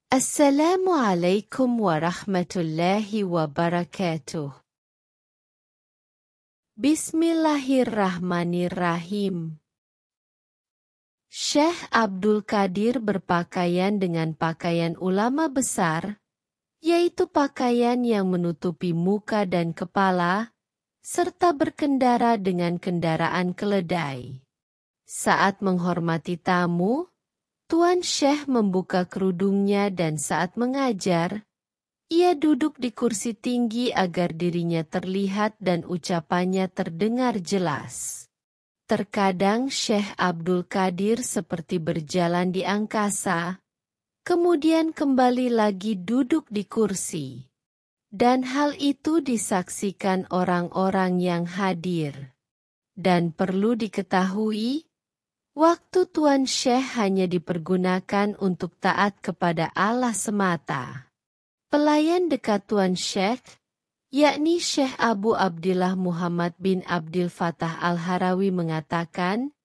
Assalamualaikum warahmatullahi wabarakatuh. Bismillahirrahmanirrahim. Syekh Abdul Qadir berpakaian dengan pakaian ulama besar, yaitu pakaian yang menutupi muka dan kepala, serta berkendara dengan kendaraan keledai. Saat menghormati tamu, Tuan Syekh membuka kerudungnya dan saat mengajar, ia duduk di kursi tinggi agar dirinya terlihat dan ucapannya terdengar jelas. Terkadang Syekh Abdul Qadir seperti berjalan di angkasa, kemudian kembali lagi duduk di kursi. Dan hal itu disaksikan orang-orang yang hadir. Dan perlu diketahui, waktu Tuan Syekh hanya dipergunakan untuk taat kepada Allah semata. Pelayan dekat Tuan Syekh, yakni Syekh Abu Abdillah Muhammad bin Abdul Fattah Al-Harawi mengatakan,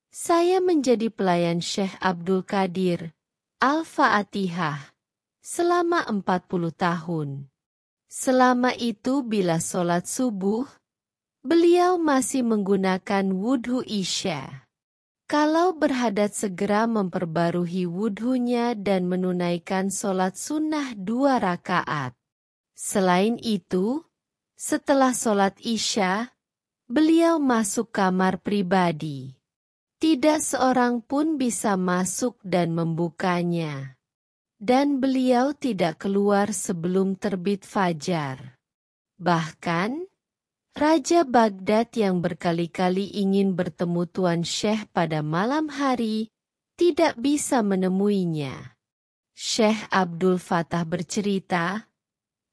"Saya menjadi pelayan Syekh Abdul Qadir, Al-Fatihah, selama 40 tahun. Selama itu bila sholat subuh, beliau masih menggunakan wudhu Isya. Kalau berhadat segera memperbarui wudhunya dan menunaikan sholat sunnah 2 rakaat. Selain itu, setelah sholat Isya, beliau masuk kamar pribadi. Tidak seorang pun bisa masuk dan membukanya. Dan beliau tidak keluar sebelum terbit fajar. Bahkan, Raja Baghdad yang berkali-kali ingin bertemu Tuan Syekh pada malam hari, tidak bisa menemuinya." Syekh Abdul Fattah bercerita,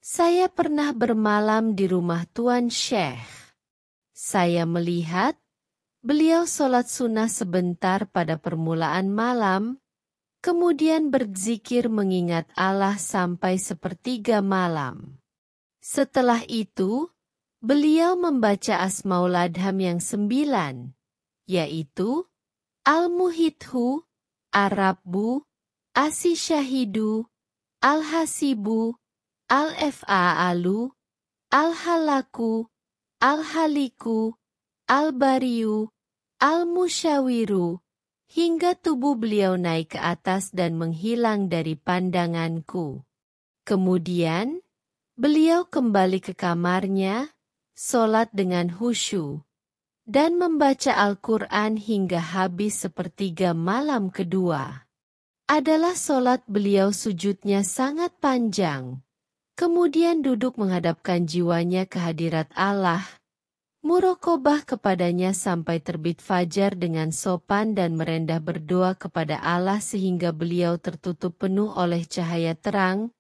"Saya pernah bermalam di rumah Tuan Syekh. Saya melihat, beliau sholat sunnah sebentar pada permulaan malam, kemudian berzikir mengingat Allah sampai sepertiga malam. Setelah itu, beliau membaca Asmaul Adham yang 9, yaitu Al-Muhithu, Ar-Rabbu, As-Syahidu, Al-Hasibu, Al-Fa'alu, Al-Halaku, Al-Haliku, Al-Bariu, Al-Musyawiru, hingga tubuh beliau naik ke atas dan menghilang dari pandanganku. Kemudian, beliau kembali ke kamarnya, sholat dengan khusyuk, dan membaca Al-Quran hingga habis sepertiga malam kedua. Adalah sholat beliau sujudnya sangat panjang, kemudian duduk menghadapkan jiwanya ke hadirat Allah, muraqabah kepadanya sampai terbit fajar dengan sopan dan merendah berdoa kepada Allah sehingga beliau tertutup penuh oleh cahaya terang,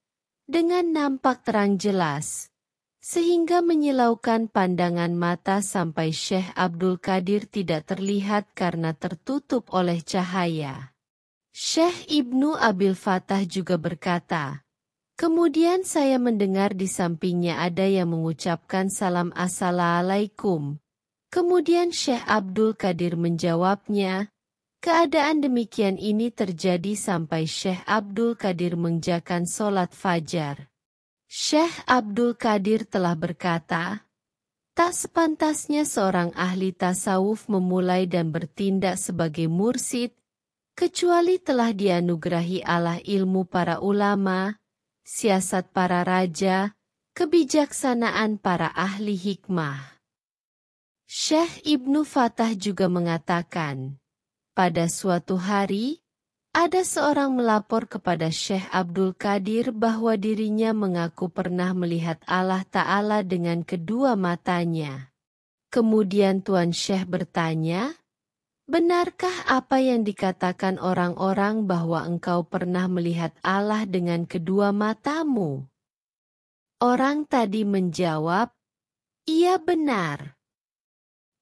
dengan nampak terang jelas, sehingga menyilaukan pandangan mata sampai Syekh Abdul Qadir tidak terlihat karena tertutup oleh cahaya." Syekh Ibnu Abil Fattah juga berkata, "Kemudian saya mendengar di sampingnya ada yang mengucapkan salam assalamualaikum. Kemudian Syekh Abdul Qadir menjawabnya. Keadaan demikian ini terjadi sampai Syekh Abdul Qadir mengerjakan sholat fajar. Syekh Abdul Qadir telah berkata, tak sepantasnya seorang ahli tasawuf memulai dan bertindak sebagai mursyid, kecuali telah dianugerahi Allah ilmu para ulama, siasat para raja, kebijaksanaan para ahli hikmah." Syekh Ibnu Fattah juga mengatakan, pada suatu hari, ada seorang melapor kepada Syekh Abdul Qadir bahwa dirinya mengaku pernah melihat Allah Ta'ala dengan kedua matanya. Kemudian Tuan Syekh bertanya, "Benarkah apa yang dikatakan orang-orang bahwa engkau pernah melihat Allah dengan kedua matamu?" Orang tadi menjawab, "Iya benar."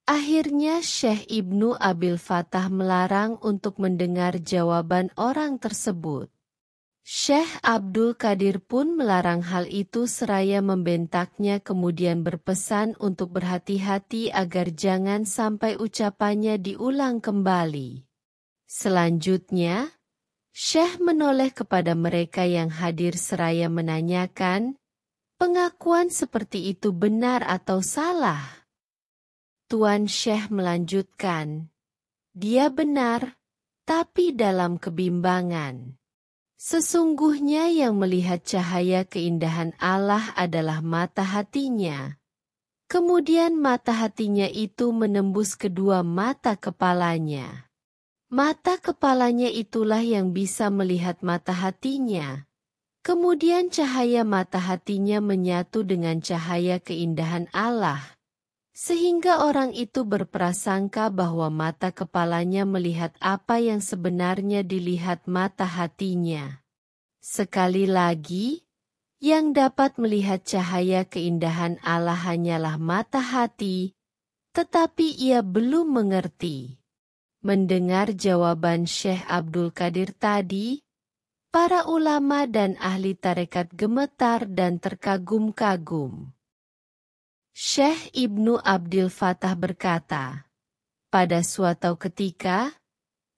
Akhirnya Syekh Ibnu Abil Fattah melarang untuk mendengar jawaban orang tersebut. Syekh Abdul Qadir pun melarang hal itu seraya membentaknya kemudian berpesan untuk berhati-hati agar jangan sampai ucapannya diulang kembali. Selanjutnya, Syekh menoleh kepada mereka yang hadir seraya menanyakan, pengakuan seperti itu benar atau salah? Tuan Syekh melanjutkan, dia benar, tapi dalam kebimbangan. Sesungguhnya yang melihat cahaya keindahan Allah adalah mata hatinya. Kemudian mata hatinya itu menembus kedua mata kepalanya. Mata kepalanya itulah yang bisa melihat mata hatinya. Kemudian cahaya mata hatinya menyatu dengan cahaya keindahan Allah. Sehingga orang itu berprasangka bahwa mata kepalanya melihat apa yang sebenarnya dilihat mata hatinya. Sekali lagi, yang dapat melihat cahaya keindahan Allah hanyalah mata hati, tetapi ia belum mengerti. Mendengar jawaban Syekh Abdul Qadir tadi, para ulama dan ahli tarekat gemetar dan terkagum-kagum. Syekh Ibnu Abdil Fattah berkata, pada suatu ketika,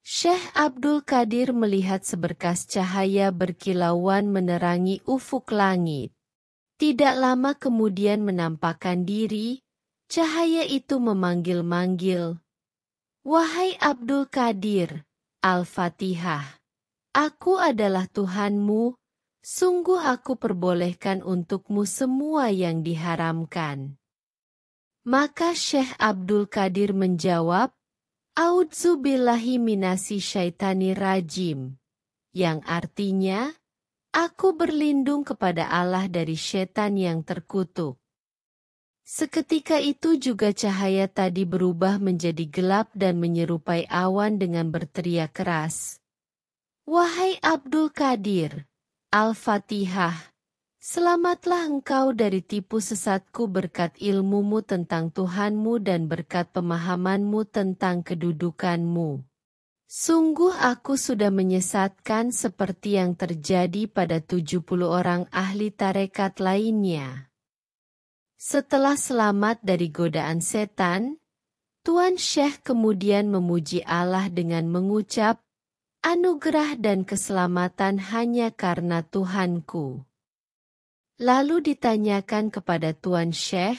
Syekh Abdul Qadir melihat seberkas cahaya berkilauan menerangi ufuk langit. Tidak lama kemudian menampakkan diri, cahaya itu memanggil-manggil. Wahai Abdul Qadir, Al-Fatihah, aku adalah Tuhanmu, sungguh aku perbolehkan untukmu semua yang diharamkan. Maka Syekh Abdul Qadir menjawab, A'udzubillahi minasy syaithanir rajim, yang artinya, aku berlindung kepada Allah dari setan yang terkutuk. Seketika itu juga cahaya tadi berubah menjadi gelap dan menyerupai awan dengan berteriak keras. Wahai Abdul Qadir, Al-Fatihah, selamatlah engkau dari tipu sesatku berkat ilmumu tentang Tuhanmu dan berkat pemahamanmu tentang kedudukanmu. Sungguh aku sudah menyesatkan seperti yang terjadi pada 70 orang ahli tarekat lainnya. Setelah selamat dari godaan setan, Tuan Syekh kemudian memuji Allah dengan mengucap, anugerah dan keselamatan hanya karena Tuhanku. Lalu ditanyakan kepada Tuan Syekh,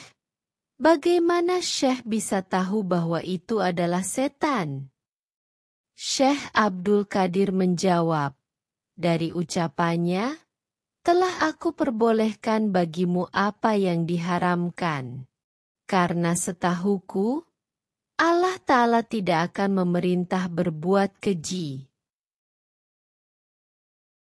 bagaimana Syekh bisa tahu bahwa itu adalah setan? Syekh Abdul Qadir menjawab, dari ucapannya, telah aku perbolehkan bagimu apa yang diharamkan. Karena setahuku, Allah Ta'ala tidak akan memerintah berbuat keji.